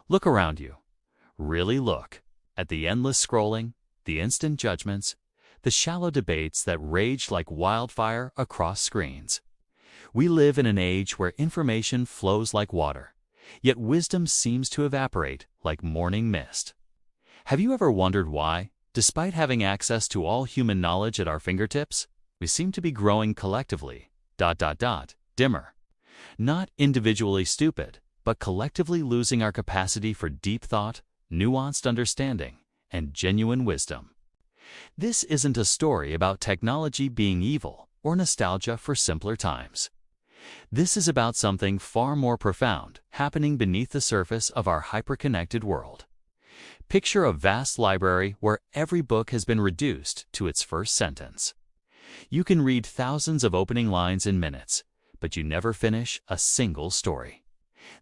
Look around you. Really look at the endless scrolling, the instant judgments, the shallow debates that rage like wildfire across screens. We live in an age where information flows like water, yet wisdom seems to evaporate like morning mist. Have you ever wondered why, despite having access to all human knowledge at our fingertips, we seem to be growing collectively, dimmer? Not individually stupid, but collectively losing our capacity for deep thought, nuanced understanding, and genuine wisdom. This isn't a story about technology being evil or nostalgia for simpler times. This is about something far more profound happening beneath the surface of our hyper-connected world. Picture a vast library where every book has been reduced to its first sentence. You can read thousands of opening lines in minutes, but you never finish a single story.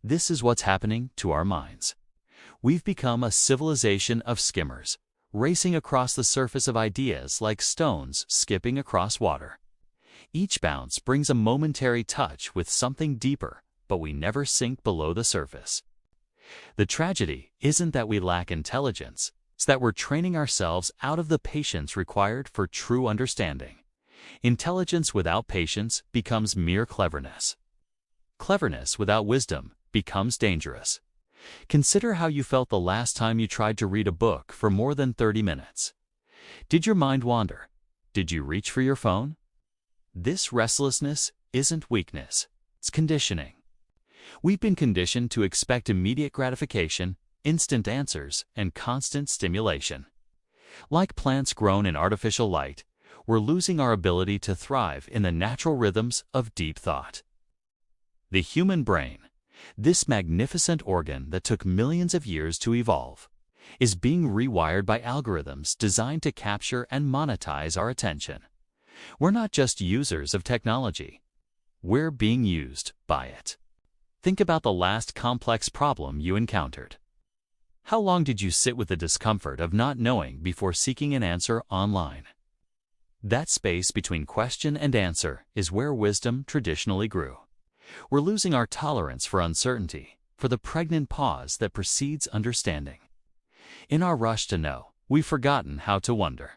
This is what's happening to our minds. We've become a civilization of skimmers, racing across the surface of ideas like stones skipping across water. Each bounce brings a momentary touch with something deeper, but we never sink below the surface. The tragedy isn't that we lack intelligence, it's that we're training ourselves out of the patience required for true understanding. Intelligence without patience becomes mere cleverness. Cleverness without wisdom becomes dangerous. Consider how you felt the last time you tried to read a book for more than 30 minutes. Did your mind wander? Did you reach for your phone? This restlessness isn't weakness, it's conditioning. We've been conditioned to expect immediate gratification, instant answers, and constant stimulation. Like plants grown in artificial light, we're losing our ability to thrive in the natural rhythms of deep thought. The human brain, this magnificent organ that took millions of years to evolve, is being rewired by algorithms designed to capture and monetize our attention. We're not just users of technology. We're being used by it. Think about the last complex problem you encountered. How long did you sit with the discomfort of not knowing before seeking an answer online? That space between question and answer is where wisdom traditionally grew. We're losing our tolerance for uncertainty, for the pregnant pause that precedes understanding. In our rush to know, we've forgotten how to wonder.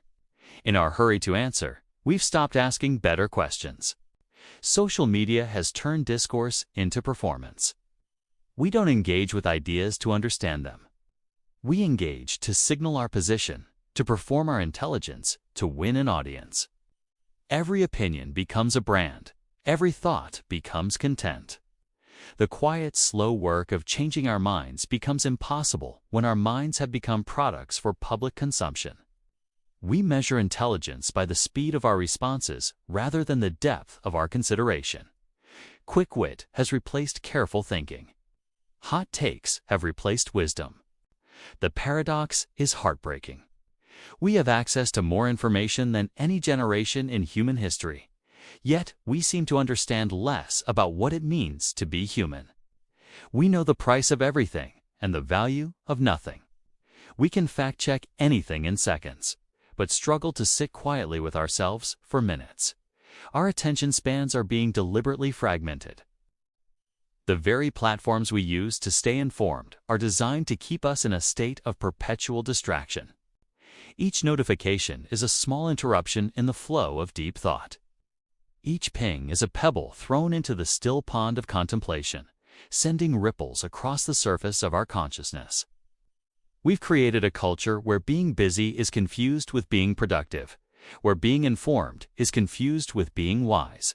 In our hurry to answer, we've stopped asking better questions. Social media has turned discourse into performance. We don't engage with ideas to understand them. We engage to signal our position, to perform our intelligence, to win an audience. Every opinion becomes a brand. Every thought becomes content. The quiet, slow work of changing our minds becomes impossible when our minds have become products for public consumption. We measure intelligence by the speed of our responses rather than the depth of our consideration. Quick wit has replaced careful thinking. Hot takes have replaced wisdom. The paradox is heartbreaking. We have access to more information than any generation in human history, yet we seem to understand less about what it means to be human. We know the price of everything and the value of nothing. We can fact-check anything in seconds, but struggle to sit quietly with ourselves for minutes. Our attention spans are being deliberately fragmented. The very platforms we use to stay informed are designed to keep us in a state of perpetual distraction. Each notification is a small interruption in the flow of deep thought. Each ping is a pebble thrown into the still pond of contemplation, sending ripples across the surface of our consciousness. We've created a culture where being busy is confused with being productive, where being informed is confused with being wise,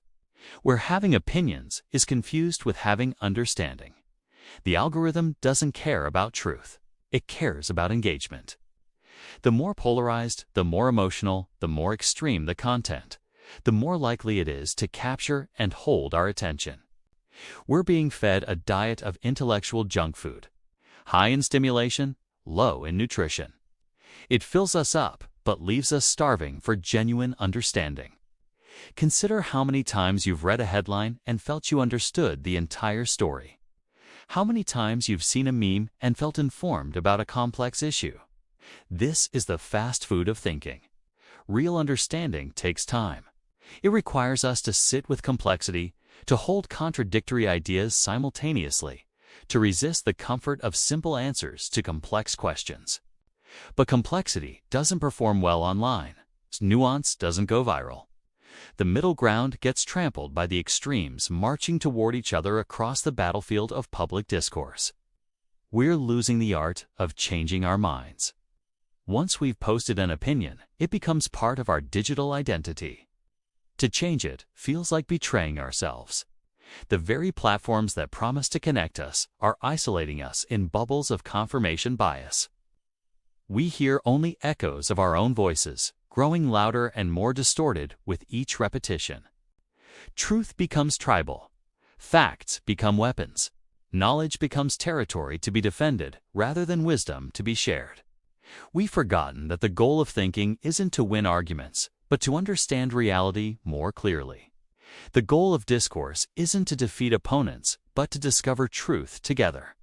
where having opinions is confused with having understanding. The algorithm doesn't care about truth. It cares about engagement. The more polarized, the more emotional, the more extreme the content, the more likely it is to capture and hold our attention. We're being fed a diet of intellectual junk food, high in stimulation, low in nutrition. It fills us up, but leaves us starving for genuine understanding. Consider how many times you've read a headline and felt you understood the entire story. How many times you've seen a meme and felt informed about a complex issue. This is the fast food of thinking. Real understanding takes time. It requires us to sit with complexity, to hold contradictory ideas simultaneously, to resist the comfort of simple answers to complex questions. But complexity doesn't perform well online. Nuance doesn't go viral. The middle ground gets trampled by the extremes marching toward each other across the battlefield of public discourse. We're losing the art of changing our minds. Once we've posted an opinion, it becomes part of our digital identity. To change it feels like betraying ourselves. The very platforms that promise to connect us are isolating us in bubbles of confirmation bias. We hear only echoes of our own voices, growing louder and more distorted with each repetition. Truth becomes tribal. Facts become weapons. Knowledge becomes territory to be defended rather than wisdom to be shared. We've forgotten that the goal of thinking isn't to win arguments, but to understand reality more clearly. The goal of discourse isn't to defeat opponents, but to discover truth together.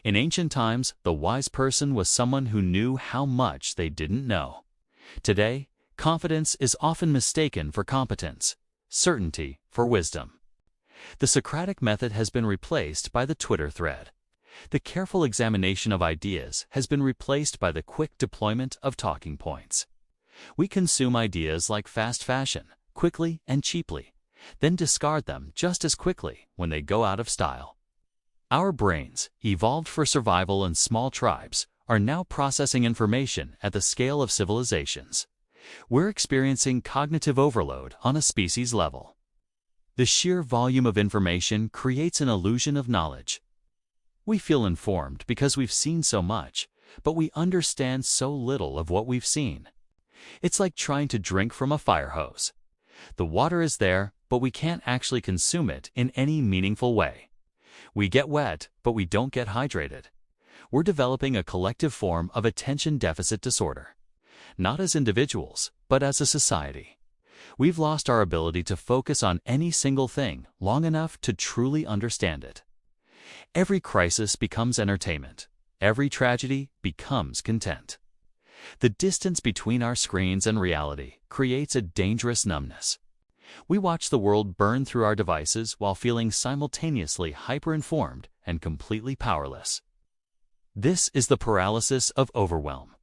In ancient times, the wise person was someone who knew how much they didn't know. Today, confidence is often mistaken for competence, certainty for wisdom. The Socratic method has been replaced by the Twitter thread. The careful examination of ideas has been replaced by the quick deployment of talking points. We consume ideas like fast fashion, quickly and cheaply, then discard them just as quickly when they go out of style. Our brains, evolved for survival in small tribes, are now processing information at the scale of civilizations. We're experiencing cognitive overload on a species level. The sheer volume of information creates an illusion of knowledge. We feel informed because we've seen so much, but we understand so little of what we've seen. It's like trying to drink from a fire hose. The water is there, but we can't actually consume it in any meaningful way. We get wet, but we don't get hydrated. We're developing a collective form of attention deficit disorder. Not as individuals, but as a society. We've lost our ability to focus on any single thing long enough to truly understand it. Every crisis becomes entertainment. Every tragedy becomes content. The distance between our screens and reality creates a dangerous numbness. We watch the world burn through our devices while feeling simultaneously hyper-informed and completely powerless. This is the paralysis of overwhelm.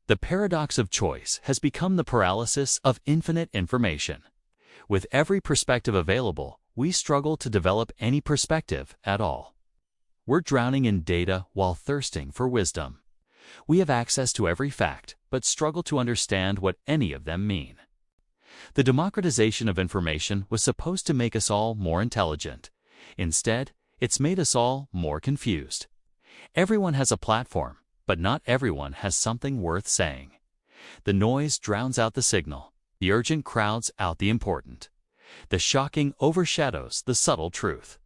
The paradox of choice has become the paralysis of infinite information. With every perspective available, we struggle to develop any perspective at all. We're drowning in data while thirsting for wisdom. We have access to every fact, but struggle to understand what any of them mean. The democratization of information was supposed to make us all more intelligent. Instead, it's made us all more confused. Everyone has a platform, but not everyone has something worth saying. The noise drowns out the signal. The urgent crowds out the important. The shocking overshadows the subtle truth.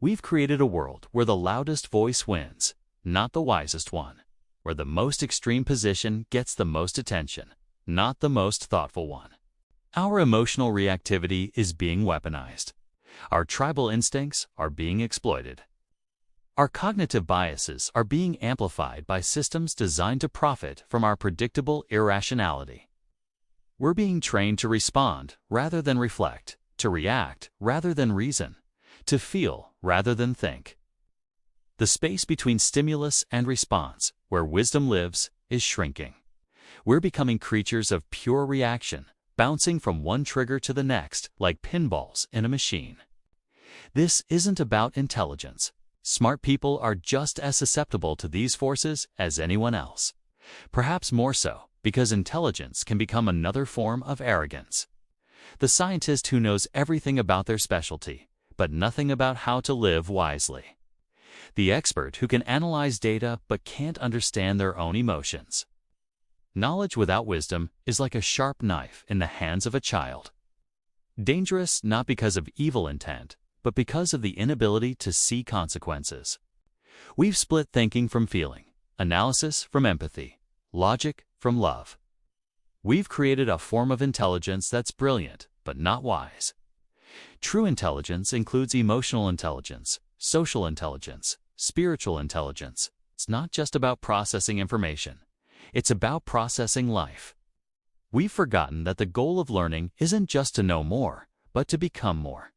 We've created a world where the loudest voice wins, not the wisest one. Where the most extreme position gets the most attention, not the most thoughtful one. Our emotional reactivity is being weaponized. Our tribal instincts are being exploited. Our cognitive biases are being amplified by systems designed to profit from our predictable irrationality. We're being trained to respond rather than reflect, to react rather than reason, to feel rather than think. The space between stimulus and response, where wisdom lives, is shrinking. We're becoming creatures of pure reaction, bouncing from one trigger to the next like pinballs in a machine. This isn't about intelligence. Smart people are just as susceptible to these forces as anyone else. Perhaps more so, because intelligence can become another form of arrogance. The scientist who knows everything about their specialty, but nothing about how to live wisely. The expert who can analyze data but can't understand their own emotions. Knowledge without wisdom is like a sharp knife in the hands of a child. Dangerous not because of evil intent, but because of the inability to see consequences. We've split thinking from feeling, analysis from empathy, logic from love. We've created a form of intelligence that's brilliant, but not wise. True intelligence includes emotional intelligence, social intelligence, spiritual intelligence. It's not just about processing information. It's about processing life. We've forgotten that the goal of learning isn't just to know more, but to become more.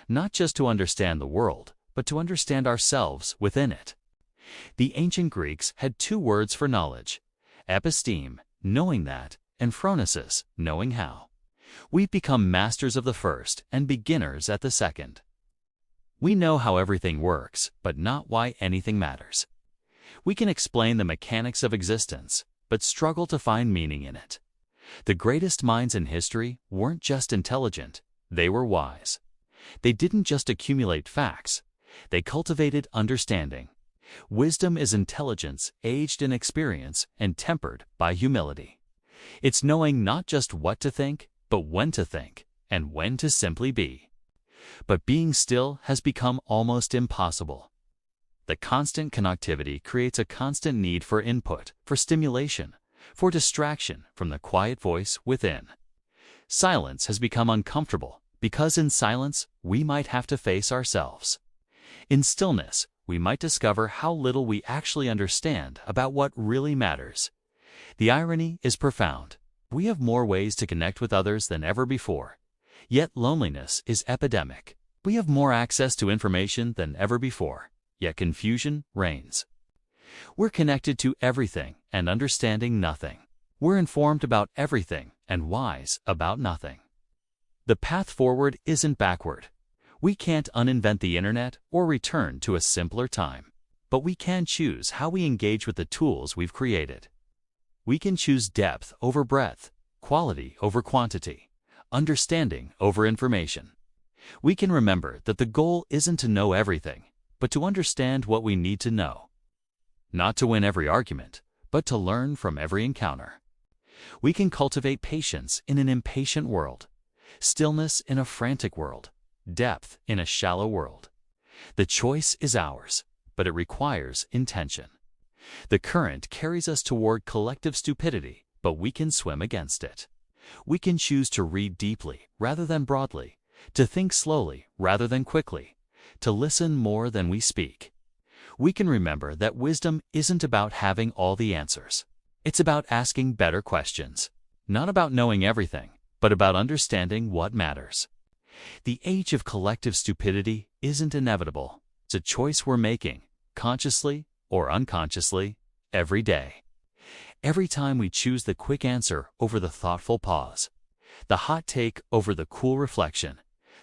Not just to understand the world, but but to understand ourselves within it. The ancient Greeks had two words for knowledge: episteme, knowing that, and phronesis, knowing how. We've become masters of the first and beginners at the second. We know how everything works, but not why anything matters. We can explain the mechanics of existence, but struggle to find meaning in it. The greatest minds in history weren't just intelligent, they were wise. They didn't just accumulate facts, they cultivated understanding. Wisdom is intelligence aged in experience and tempered by humility. It's knowing not just what to think, but when to think, and when to simply be. But being still has become almost impossible. The constant connectivity creates a constant need for input, for stimulation, for distraction from the quiet voice within. Silence has become uncomfortable because in silence we might have to face ourselves. In stillness, we might discover how little we actually understand about what really matters. The irony is profound. We have more ways to connect with others than ever before, yet loneliness is epidemic. We have more access to information than ever before, yet confusion reigns. We're connected to everything and understanding nothing. We're informed about everything and wise about nothing. The path forward isn't backward. We can't uninvent the internet or return to a simpler time, but we can choose how we engage with the tools we've created. We can choose depth over breadth, quality over quantity, understanding over information. We can remember that the goal isn't to know everything, but to understand what we need to know. Not to win every argument, but to learn from every encounter. We can cultivate patience in an impatient world, stillness in a frantic world, depth in a shallow world. The choice is ours, but it requires intention. The current carries us toward collective stupidity, but we can swim against it. We can choose to read deeply rather than broadly, to think slowly rather than quickly, to listen more than we speak. We can remember that wisdom isn't about having all the answers. It's about asking better questions, not about knowing everything, but about understanding what matters. The age of collective stupidity isn't inevitable. It's a choice we're making, consciously or unconsciously, every day. Every time we choose the quick answer over the thoughtful pause, the hot take over the cool reflection,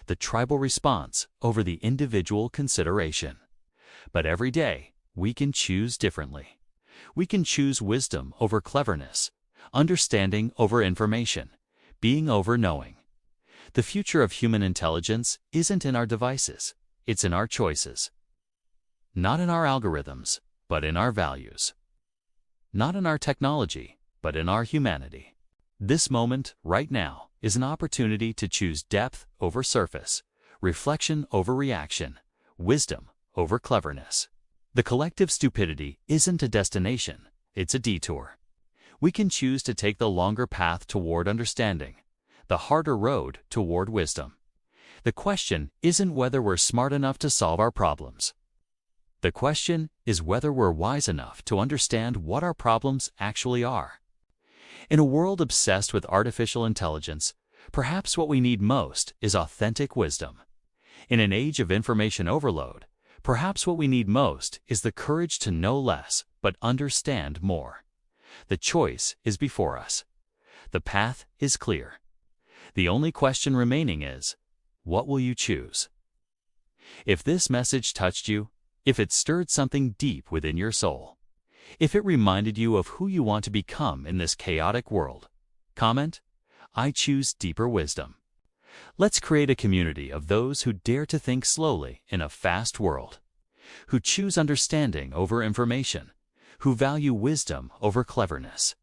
the tribal response over the individual consideration. But every day, we can choose differently. We can choose wisdom over cleverness, understanding over information, being over knowing. The future of human intelligence isn't in our devices, it's in our choices. Not in our algorithms, but in our values. Not in our technology, but in our humanity. This moment, right now, is an opportunity to choose depth over surface, reflection over reaction, wisdom over cleverness. The collective stupidity isn't a destination, it's a detour. We can choose to take the longer path toward understanding, the harder road toward wisdom. The question isn't whether we're smart enough to solve our problems. The question is whether we're wise enough to understand what our problems actually are. In a world obsessed with artificial intelligence, perhaps what we need most is authentic wisdom. In an age of information overload, perhaps what we need most is the courage to know less but understand more. The choice is before us. The path is clear. The only question remaining is, what will you choose? If this message touched you, if it stirred something deep within your soul, if it reminded you of who you want to become in this chaotic world, comment, "I choose deeper wisdom." Let's create a community of those who dare to think slowly in a fast world, who choose understanding over information, who value wisdom over cleverness.